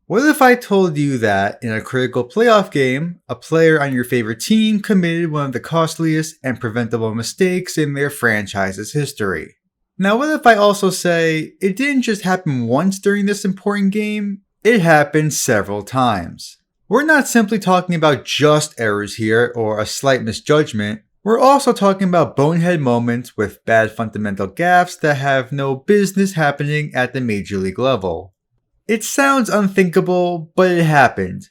What if I told you that in a critical playoff game, a player on your favorite team committed one of the costliest and preventable mistakes in their franchise's history? Now, what if I also say it didn't just happen once during this important game, it happened several times? We're not simply talking about just errors here or a slight misjudgment. We're also talking about bonehead moments with bad fundamental gaffes that have no business happening at the major league level. It sounds unthinkable, but it happened.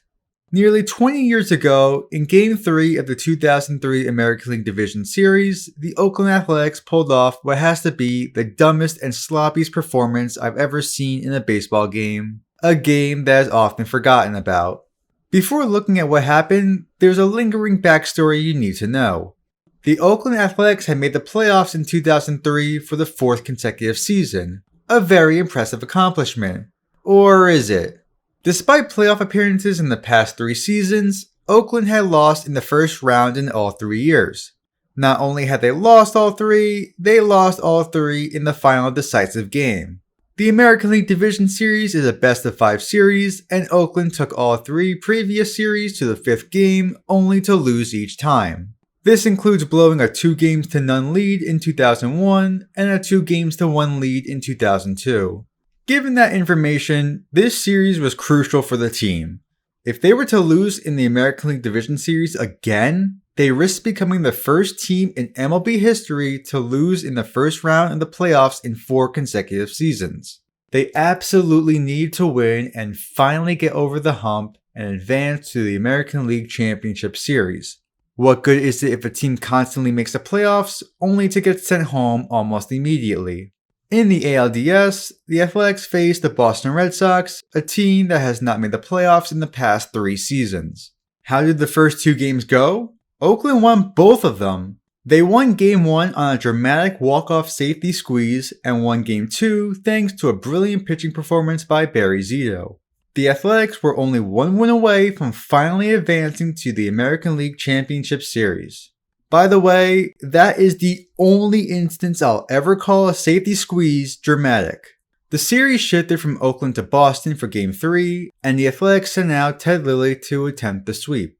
Nearly 20 years ago, in Game 3 of the 2003 American League Division Series, the Oakland Athletics pulled off what has to be the dumbest and sloppiest performance I've ever seen in a baseball game, a game that is often forgotten about. Before looking at what happened, there's a lingering backstory you need to know. The Oakland Athletics had made the playoffs in 2003 for the 4th consecutive season, a very impressive accomplishment. Or is it? Despite playoff appearances in the past 3 seasons, Oakland had lost in the first round in all 3 years. Not only had they lost all 3, they lost all 3 in the final decisive game. The American League Division Series is a best-of-5 series, and Oakland took all 3 previous series to the 5th game, only to lose each time. This includes blowing a 2-0 lead in 2001 and a 2-1 lead in 2002. Given that information, this series was crucial for the team. If they were to lose in the American League Division Series again, they risked becoming the first team in MLB history to lose in the first round of the playoffs in 4 consecutive seasons. They absolutely need to win and finally get over the hump and advance to the American League Championship Series. What good is it if a team constantly makes the playoffs only to get sent home almost immediately? In the ALDS, the Athletics faced the Boston Red Sox, a team that has not made the playoffs in the past 3 seasons. How did the first 2 games go? Oakland won both of them. They won Game 1 on a dramatic walk-off safety squeeze and won Game 2 thanks to a brilliant pitching performance by Barry Zito. The Athletics were only 1 win away from finally advancing to the American League Championship Series. By the way, that is the only instance I'll ever call a safety squeeze dramatic. The series shifted from Oakland to Boston for Game 3, and the Athletics sent out Ted Lilly to attempt the sweep.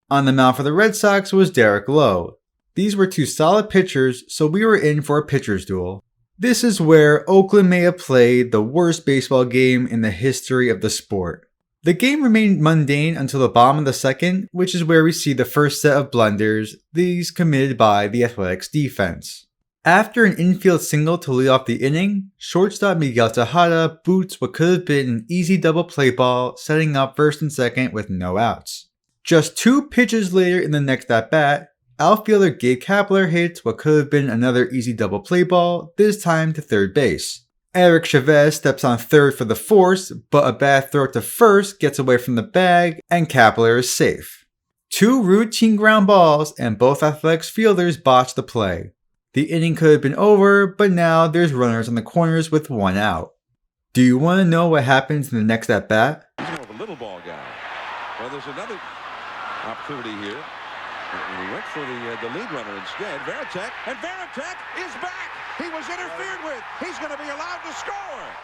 On the mound for the Red Sox was Derek Lowe. These were 2 solid pitchers, so we were in for a pitcher's duel. This is where Oakland may have played the worst baseball game in the history of the sport. The game remained mundane until the bottom of the 2nd, which is where we see the first set of blunders, these committed by the Athletics defense. After an infield single to lead off the inning, shortstop Miguel Tejada boots what could have been an easy double play ball, setting up 1st and 2nd with no outs. Just 2 pitches later in the next at-bat, outfielder Gabe Kapler hits what could have been another easy double play ball, this time to 3rd base. Eric Chavez steps on 3rd for the force, but a bad throw to 1st gets away from the bag, and Kapler is safe. 2 routine ground balls, and both Athletics fielders botch the play. The inning could have been over, but now there's runners on the corners with 1 out. Do you want to know what happens in the next at-bat? He's more of a little ball guy. Well, there's another opportunity here. And he went for the lead runner instead. Veritek is back. He was interfered with. He's going to be allowed to score.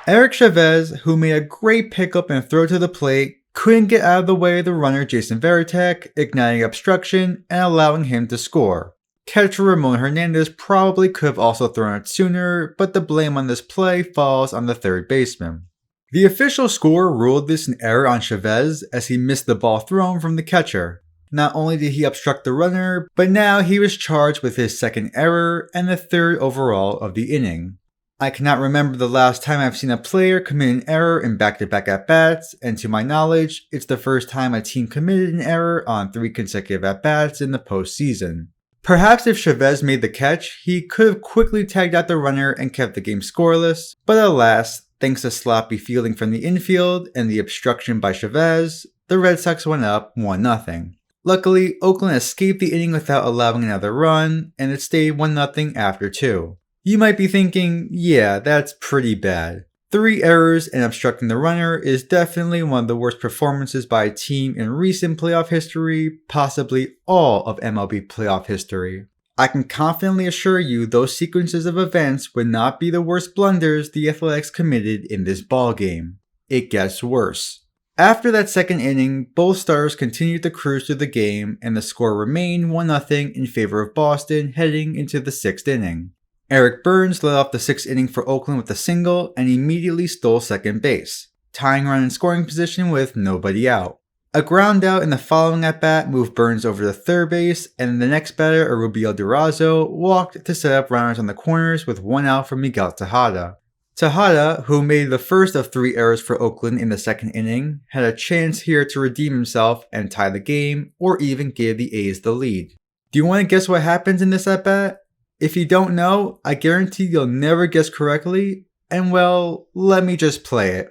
Eric Chavez, who made a great pickup and throw to the plate, couldn't get out of the way of the runner Jason Veritek, igniting obstruction and allowing him to score. Catcher Ramon Hernandez probably could have also thrown it sooner, but the blame on this play falls on the 3rd baseman. The official score ruled this an error on Chavez as he missed the ball thrown from the catcher. Not only did he obstruct the runner, but now he was charged with his 2nd error and the 3rd overall of the inning. I cannot remember the last time I've seen a player commit an error in back-to-back at-bats, and to my knowledge, it's the first time a team committed an error on 3 consecutive at-bats in the postseason. Perhaps if Chavez made the catch, he could have quickly tagged out the runner and kept the game scoreless, but alas, thanks to sloppy fielding from the infield and the obstruction by Chavez, the Red Sox went up 1-0. Luckily, Oakland escaped the inning without allowing another run, and it stayed 1-0 after 2. You might be thinking, yeah, that's pretty bad. 3 errors and obstructing the runner is definitely one of the worst performances by a team in recent playoff history, possibly all of MLB playoff history. I can confidently assure you those sequences of events would not be the worst blunders the Athletics committed in this ballgame. It gets worse. After that second inning, both starters continued to cruise through the game, and the score remained 1-0 in favor of Boston heading into the 6th inning. Eric Burns led off the 6th inning for Oakland with a single and immediately stole second base, tying run in scoring position with nobody out. A ground out in the following at-bat moved Burns over to third base, and the next batter, Arubio Durazo, walked to set up runners on the corners with 1 out for Miguel Tejada. Tejada, who made the first of 3 errors for Oakland in the 2nd inning, had a chance here to redeem himself and tie the game, or even give the A's the lead. Do you want to guess what happens in this at-bat? If you don't know, I guarantee you'll never guess correctly, and well, let me just play it.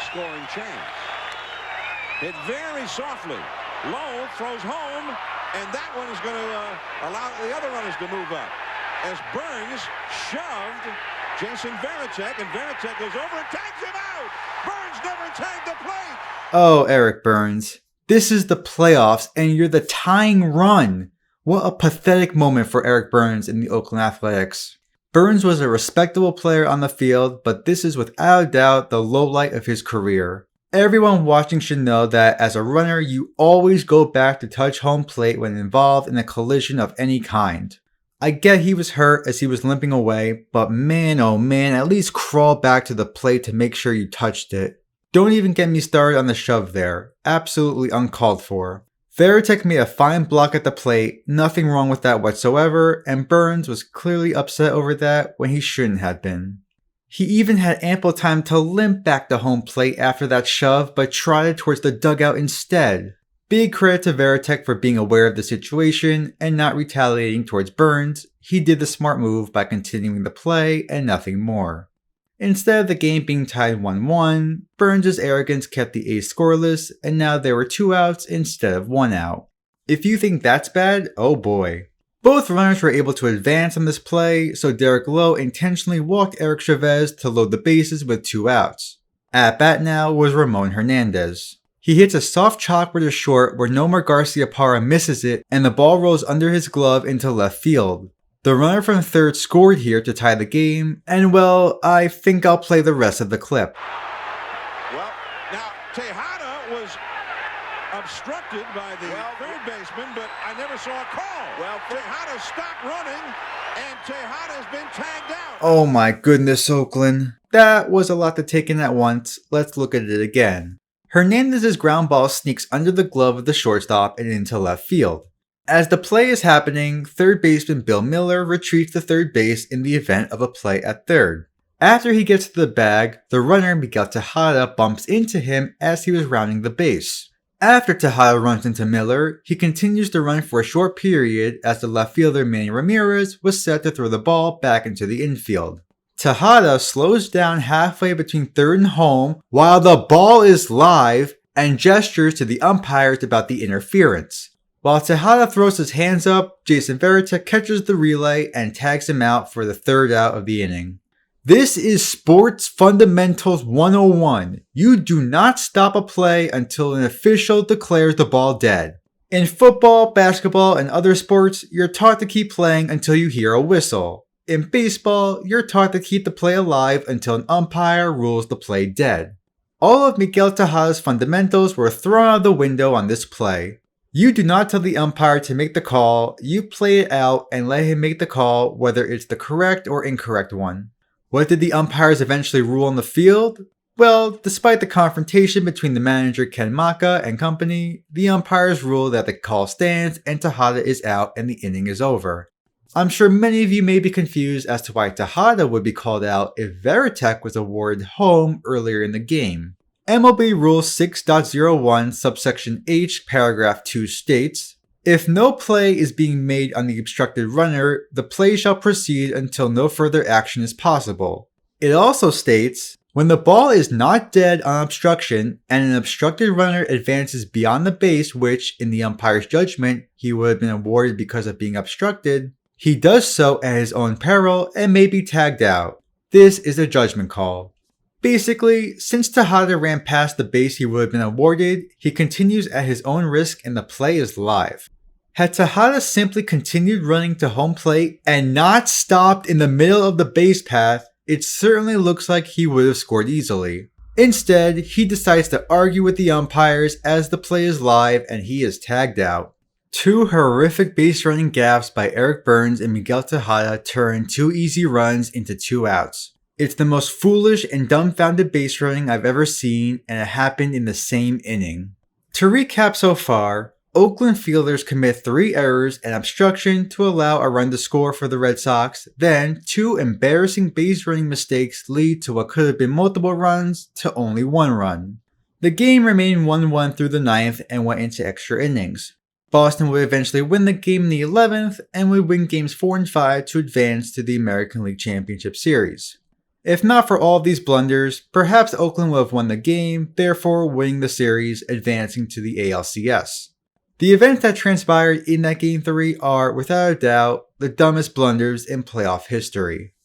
Scoring chance. Hit very softly. Low throws home, and that one is going to allow the other runners to move up. As Burns shoved Jason Varitek, and Varitek goes over and tags him out. Burns never tagged the plate. Oh, Eric Burns. This is the playoffs, and you're the tying run. What a pathetic moment for Eric Burns in the Oakland Athletics. Burns was a respectable player on the field, but this is without a doubt the lowlight of his career. Everyone watching should know that as a runner, you always go back to touch home plate when involved in a collision of any kind. I get he was hurt as he was limping away, but man oh man, at least crawl back to the plate to make sure you touched it. Don't even get me started on the shove there. Absolutely uncalled for. Varitek made a fine block at the plate, nothing wrong with that whatsoever, and Burns was clearly upset over that when he shouldn't have been. He even had ample time to limp back to home plate after that shove, but trotted towards the dugout instead. Big credit to Varitek for being aware of the situation and not retaliating towards Burns. He did the smart move by continuing the play and nothing more. Instead of the game being tied 1-1, Burns' arrogance kept the A's scoreless, and now there were 2 outs instead of 1 out. If you think that's bad, oh boy. Both runners were able to advance on this play, so Derek Lowe intentionally walked Eric Chavez to load the bases with 2 outs. At bat now was Ramon Hernandez. He hits a soft chopper to short where Nomar Garciaparra misses it, and the ball rolls under his glove into left field. The runner from third scored here to tie the game, and well, I think I'll play the rest of the clip. Well, now Tejada was obstructed by the third baseman, but I never saw a call. Well, Tejada stopped running, and Tejada has been tagged out. Oh my goodness, Oakland. That was a lot to take in at once. Let's look at it again. Hernandez's ground ball sneaks under the glove of the shortstop and into left field. As the play is happening, third baseman Bill Miller retreats to third base in the event of a play at third. After he gets to the bag, the runner Miguel Tejada bumps into him as he was rounding the base. After Tejada runs into Miller, he continues to run for a short period as the left fielder Manny Ramirez was set to throw the ball back into the infield. Tejada slows down halfway between third and home while the ball is live and gestures to the umpires about the interference. While Tejada throws his hands up, Jason Varitek catches the relay and tags him out for the 3rd out of the inning. This is Sports Fundamentals 101. You do not stop a play until an official declares the ball dead. In football, basketball, and other sports, you're taught to keep playing until you hear a whistle. In baseball, you're taught to keep the play alive until an umpire rules the play dead. All of Miguel Tejada's fundamentals were thrown out the window on this play. You do not tell the umpire to make the call, you play it out and let him make the call whether it's the correct or incorrect one. What did the umpires eventually rule on the field? Well, despite the confrontation between the manager Ken Maka and company, the umpires ruled that the call stands and Tejada is out and the inning is over. I'm sure many of you may be confused as to why Tejada would be called out if Varitek was awarded home earlier in the game. MLB Rule 6.01 subsection H paragraph 2 states, if no play is being made on the obstructed runner, the play shall proceed until no further action is possible. It also states, when the ball is not dead on obstruction and an obstructed runner advances beyond the base which, in the umpire's judgment, he would have been awarded because of being obstructed, he does so at his own peril and may be tagged out. This is a judgment call. Basically, since Tejada ran past the base he would have been awarded, he continues at his own risk and the play is live. Had Tejada simply continued running to home plate and not stopped in the middle of the base path, it certainly looks like he would have scored easily. Instead, he decides to argue with the umpires as the play is live and he is tagged out. 2 horrific base running gaffes by Eric Burns and Miguel Tejada turn 2 easy runs into 2 outs. It's the most foolish and dumbfounded base running I've ever seen, and it happened in the same inning. To recap so far, Oakland fielders commit 3 errors and obstruction to allow a run to score for the Red Sox, then 2 embarrassing base running mistakes lead to what could have been multiple runs to only 1 run. The game remained 1-1 through the 9th and went into extra innings. Boston would eventually win the game in the 11th and would win games 4 and 5 to advance to the American League Championship Series. If not for all of these blunders, perhaps Oakland would have won the game, therefore winning the series, advancing to the ALCS. The events that transpired in that Game 3 are, without a doubt, the dumbest blunders in playoff history.